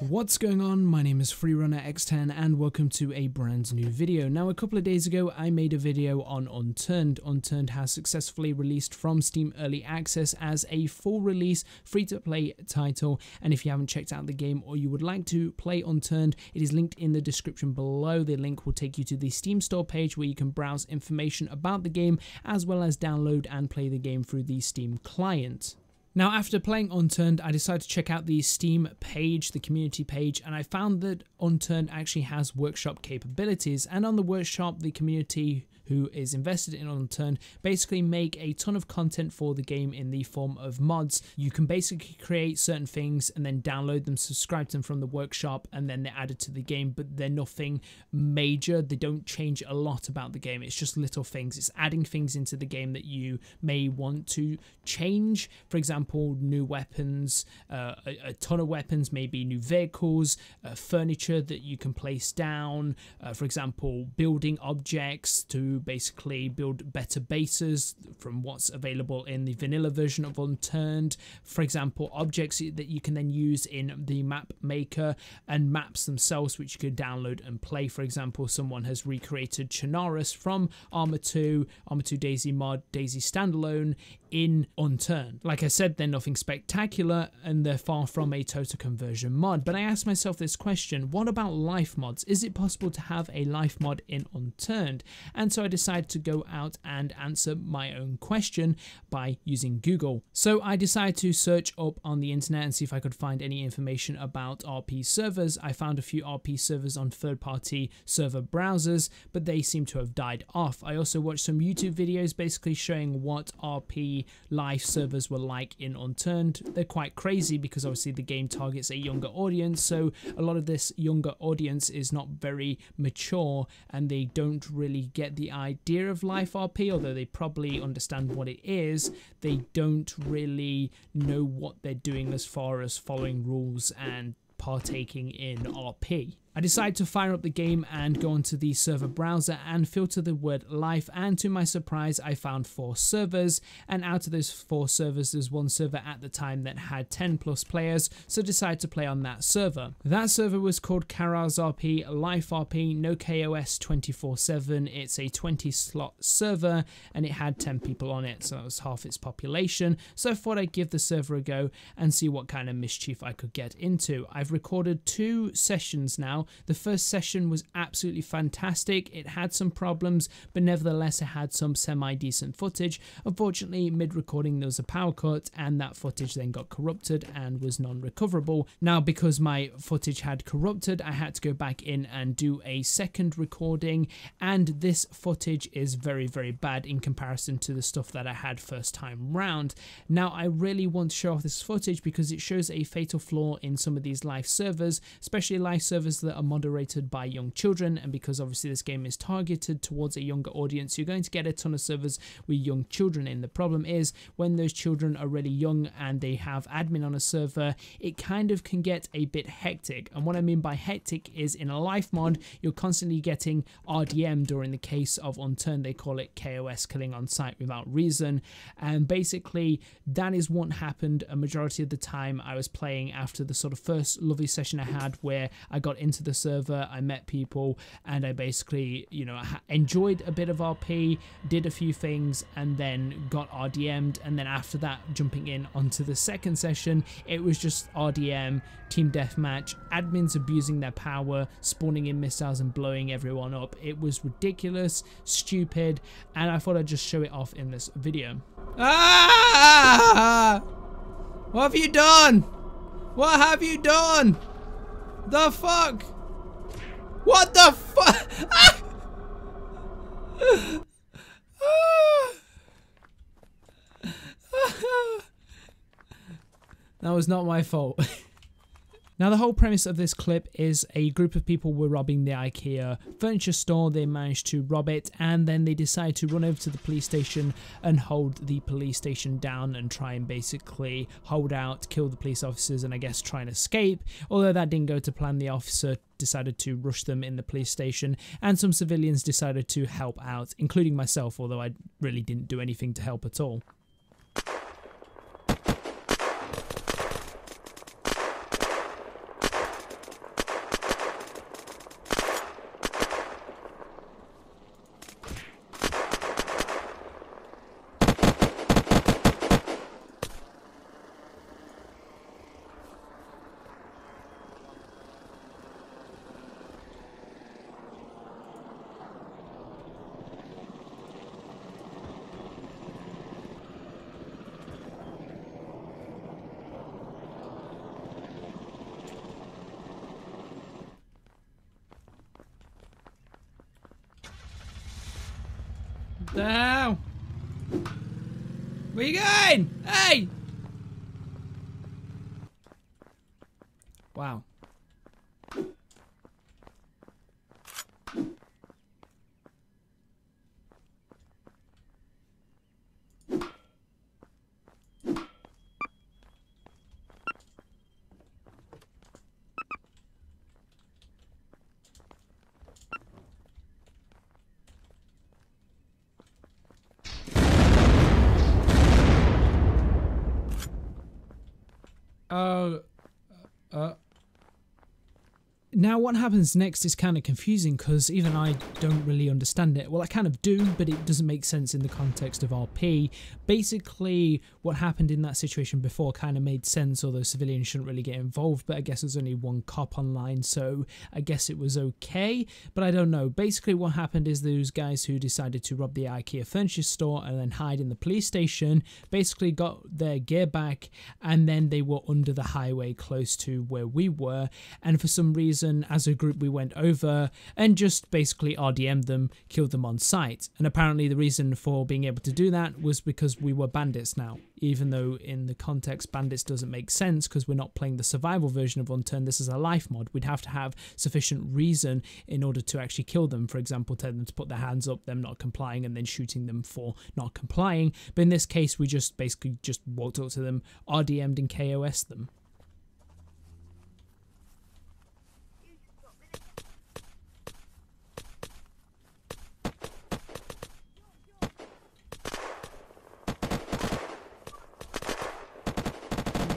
What's going on? My name is FreerunnerX10 and welcome to a brand new video. Now, a couple of days ago I made a video on Unturned. Unturned has successfully released from Steam Early Access as a full release free-to-play title, and if you haven't checked out the game or you would like to play Unturned, it is linked in the description below. The link will take you to the Steam store page where you can browse information about the game as well as download and play the game through the Steam client. Now, after playing Unturned, I decided to check out the Steam page, the community page, and I found that Unturned actually has workshop capabilities, and on the workshop, the community who is invested in Unturned basically make a ton of content for the game in the form of mods. You can basically create certain things and then download them, subscribe to them from the workshop, and then they're added to the game, but they're nothing major. They don't change a lot about the game. It's just little things. It's adding things into the game that you may want to change. For example, new weapons, a ton of weapons, maybe new vehicles, furniture that you can place down, for example, building objects to basically build better bases from what's available in the vanilla version of Unturned. For example, objects that you can then use in the map maker and maps themselves which you could download and play. For example, someone has recreated Kararsrp from Arma 2 DayZ mod, DayZ standalone in Unturned. Like I said, they're nothing spectacular and they're far from a total conversion mod, but I asked myself this question: what about life mods? Is it possible to have a life mod in Unturned? And so I decided to go out and answer my own question by using Google. So I decided to search up on the internet and see if I could find any information about RP servers. I found a few RP servers on third-party server browsers, but they seem to have died off. I also watched some YouTube videos basically showing what RP live servers were like in Unturned. They're quite crazy because obviously the game targets a younger audience, so a lot of this younger audience is not very mature and they don't really get the idea of live RP, although they probably understand what it is. They don't really know what they're doing as far as following rules and partaking in RP. I decided to fire up the game and go onto the server browser and filter the word life, and to my surprise I found 4 servers, and out of those 4 servers there's one server at the time that had 10+ players, so I decided to play on that server. That server was called Kararsrp Life RP, no KOS 24/7. It's a 20-slot server and it had 10 people on it, so that was half its population, so I thought I'd give the server a go and see what kind of mischief I could get into. I've recorded 2 sessions now. The first session was absolutely fantastic. It had some problems, but nevertheless it had some semi-decent footage. Unfortunately, mid-recording there was a power cut and that footage then got corrupted and was non-recoverable. Now, because my footage had corrupted, I had to go back in and do a second recording, and this footage is very, very bad in comparison to the stuff that I had first time round. Now, I really want to show off this footage because it shows a fatal flaw in some of these live servers, especially live servers that are moderated by young children, and because obviously this game is targeted towards a younger audience, you're going to get a ton of servers with young children in. The problem is when those children are really young and they have admin on a server, it kind of can get a bit hectic. And what I mean by hectic is in a life mod you're constantly getting RDM'd, or in the case of Unturned they call it KOS, killing on sight without reason, and basically that is what happened a majority of the time I was playing after the sort of first lovely session I had where I got into the server, I met people, and I basically, you know, enjoyed a bit of RP, did a few things, and then got RDM'd, and then after that, jumping in onto the second session, it was just RDM, team deathmatch, admins abusing their power, spawning in missiles and blowing everyone up. It was ridiculous, stupid, and I thought I'd just show it off in this video. Ah! What have you done? What have you done? The fuck? What the fuck? Ah! That was not my fault. Now, the whole premise of this clip is a group of people were robbing the IKEA furniture store. They managed to rob it, and then they decide to run over to the police station and hold the police station down and try and basically hold out, kill the police officers, and I guess try and escape. Although that didn't go to plan, the officer decided to rush them in the police station, and some civilians decided to help out, including myself, although I really didn't do anything to help at all. The hell? Where you going? Hey! Wow. Now what happens next is kind of confusing because even I don't really understand it. Well, I kind of do, but it doesn't make sense in the context of RP. Basically, what happened in that situation before kind of made sense, although civilians shouldn't really get involved, but I guess there's only one cop online, so I guess it was okay, but I don't know. Basically, what happened is those guys who decided to rob the IKEA furniture store and then hide in the police station basically got their gear back, and then they were under the highway close to where we were, and for some reason, as a group, we went over and just basically RDM'd them, killed them on sight. And apparently the reason for being able to do that was because we were bandits now, even though in the context bandits doesn't make sense because we're not playing the survival version of Unturned. This is a life mod. We'd have to have sufficient reason in order to actually kill them. For example, tell them to put their hands up, them not complying, and then shooting them for not complying. But in this case, we just basically just walked up to them, RDM'd and KOS'd them.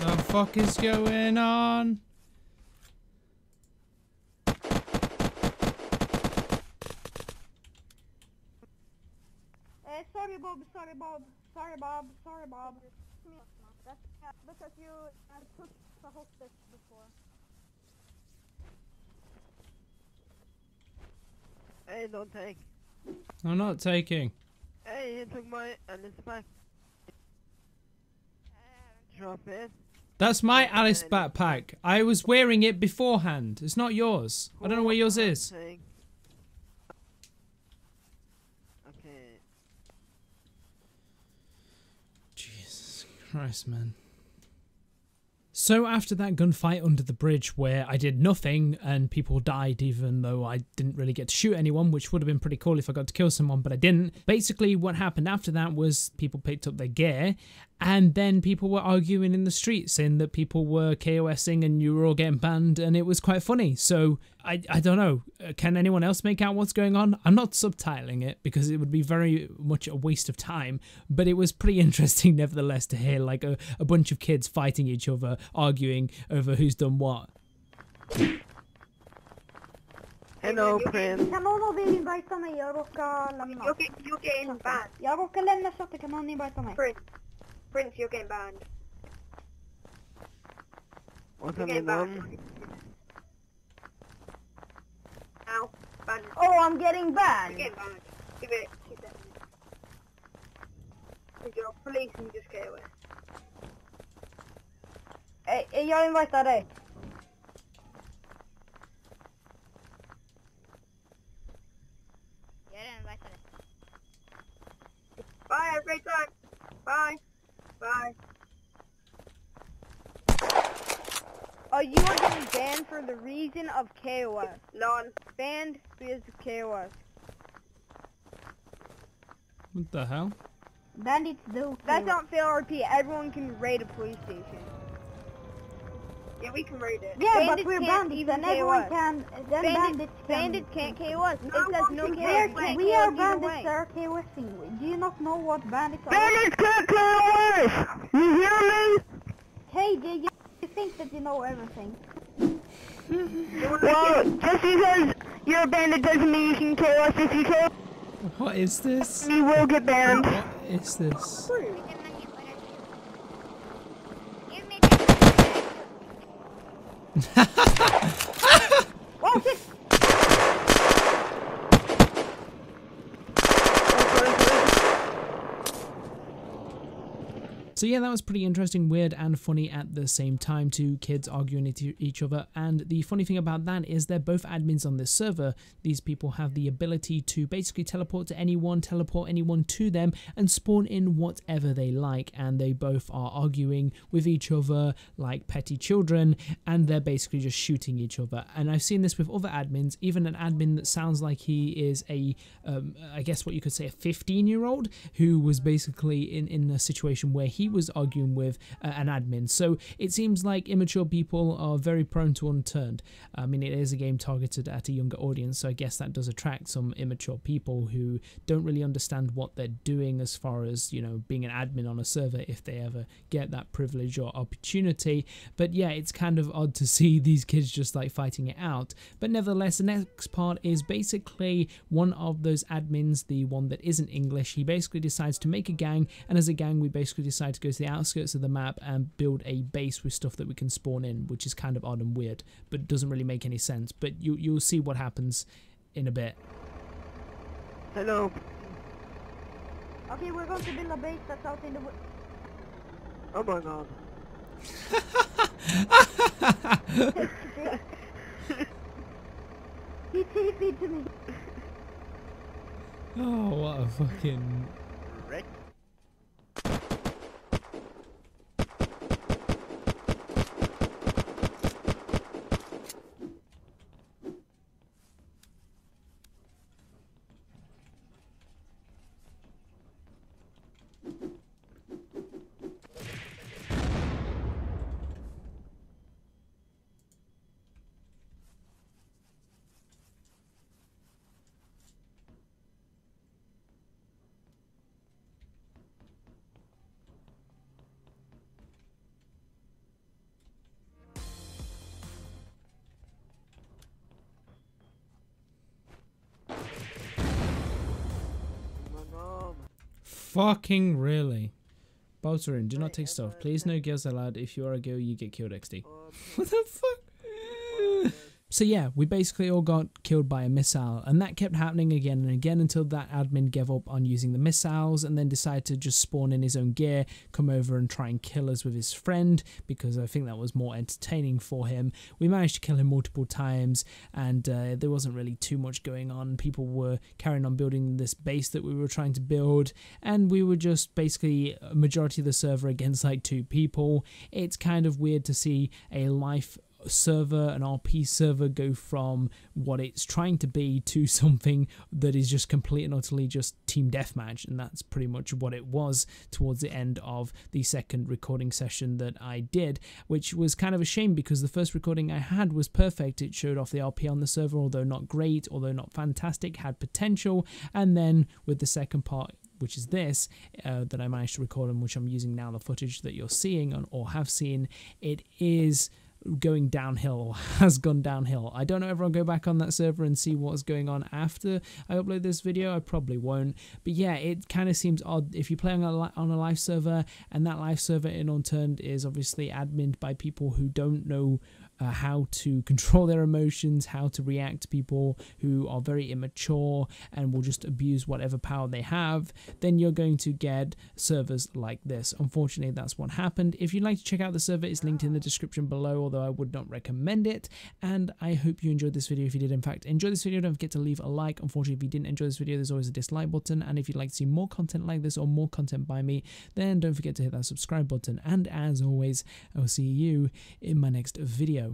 What the fuck is going on? Sorry Bob, sorry Bob, sorry Bob, sorry Bob. That's because you took the hostage before. Hey, don't take. I'm not taking. Hey, you took my Alice back. Drop it. That's my Alice backpack. I was wearing it beforehand. It's not yours. I don't know where yours is. Okay. Jesus Christ, man. So after that gunfight under the bridge where I did nothing and people died even though I didn't really get to shoot anyone, which would have been pretty cool if I got to kill someone, but I didn't. Basically what happened after that was people picked up their gear and then people were arguing in the street saying that people were KOSing and you were all getting banned, and it was quite funny. So I don't know, can anyone else make out what's going on? I'm not subtitling it because it would be very much a waste of time, but it was pretty interesting nevertheless to hear like a bunch of kids fighting each other, arguing over who's done what. Hello, Prince. Kan någon av er invita mig? Jag råkar lämna. You're getting banned. Jag råkar lämna chatten, kan någon invita mig? Prince, you're getting banned. What's You're up, getting man? banned. Ow, banned. Oh, I'm getting You're banned. getting banned. Give it 2 seconds. Because you're police and you just get away. Jag invitar dig. Bye, have a great time. Bye. Bye. You are getting banned for the reason of KOS. None. Banned because of KOS. What the hell? Bandits do. That's not fair RP. Everyone can raid a police station. Yeah, we can raid it. Yeah, Bandits but we're can't bandits even and everyone KOS. can. Then bandits can't KOS. No It says one no can KOS. KOS. We are Either bandits way. that are KOSing. Do you not know what bandits are? Bandits can't KOS! You hear me? Hey, you think that you know everything. Well, just because you're a bandit doesn't mean you can KOS. If you KOS, What is this? you will get banned. What is this? Oh shit! So yeah, that was pretty interesting, weird and funny at the same time. Two kids arguing each other, and the funny thing about that is they're both admins on this server. These people have the ability to basically teleport to anyone, teleport anyone to them, and spawn in whatever they like, and they both are arguing with each other like petty children, and they're basically just shooting each other. And I've seen this with other admins, even an admin that sounds like he is a I guess what you could say a 15-year-old who was basically in a situation where he was arguing with an admin. So it seems like immature people are very prone to Unturned. I mean, it is a game targeted at a younger audience, so I guess that does attract some immature people who don't really understand what they're doing as far as, you know, being an admin on a server if they ever get that privilege or opportunity. But yeah, it's kind of odd to see these kids just like fighting it out. But nevertheless, the next part is basically one of those admins, the one that isn't English. He basically decides to make a gang, and as a gang we basically decide to go to the outskirts of the map and build a base with stuff that we can spawn in, which is kind of odd and weird, but doesn't really make any sense. But you'll see what happens in a bit. Hello. Okay, we're going to build a base that's out in the woods. Oh my god. He TP'd to me. Oh, what a fucking... Rick. Fucking really. Bolterin, do not take stuff. Please, no girls allowed. If you are a girl, you get killed, XD. What the fuck? So yeah, we basically all got killed by a missile, and that kept happening again and again until that admin gave up on using the missiles and then decided to just spawn in his own gear, come over and try and kill us with his friend, because I think that was more entertaining for him. We managed to kill him multiple times, and there wasn't really too much going on. People were carrying on building this base that we were trying to build, and we were just basically a majority of the server against like 2 people. It's kind of weird to see a life server, an RP server, go from what it's trying to be to something that is just complete and utterly just team deathmatch, and that's pretty much what it was towards the end of the second recording session that I did, which was kind of a shame because the first recording I had was perfect. It showed off the RP on the server, although not great, although not fantastic, had potential. And then with the second part, which is this, that I managed to record and which I'm using now, the footage that you're seeing or have seen, it is going downhill, or has gone downhill. I don't know if I'll go back on that server and see what's going on after I upload this video. I probably won't, but yeah, it kind of seems odd if you play on a live server, and that live server in Unturned is obviously adminned by people who don't know how to control their emotions, how to react to people who are very immature and will just abuse whatever power they have. Then you're going to get servers like this. Unfortunately, that's what happened. If you'd like to check out the server, it's linked in the description below, although I would not recommend it. And I hope you enjoyed this video. If you did in fact enjoy this video, don't forget to leave a like. Unfortunately, if you didn't enjoy this video, there's always a dislike button, and if you'd like to see more content like this or more content by me, then don't forget to hit that subscribe button. And as always, I will see you in my next video.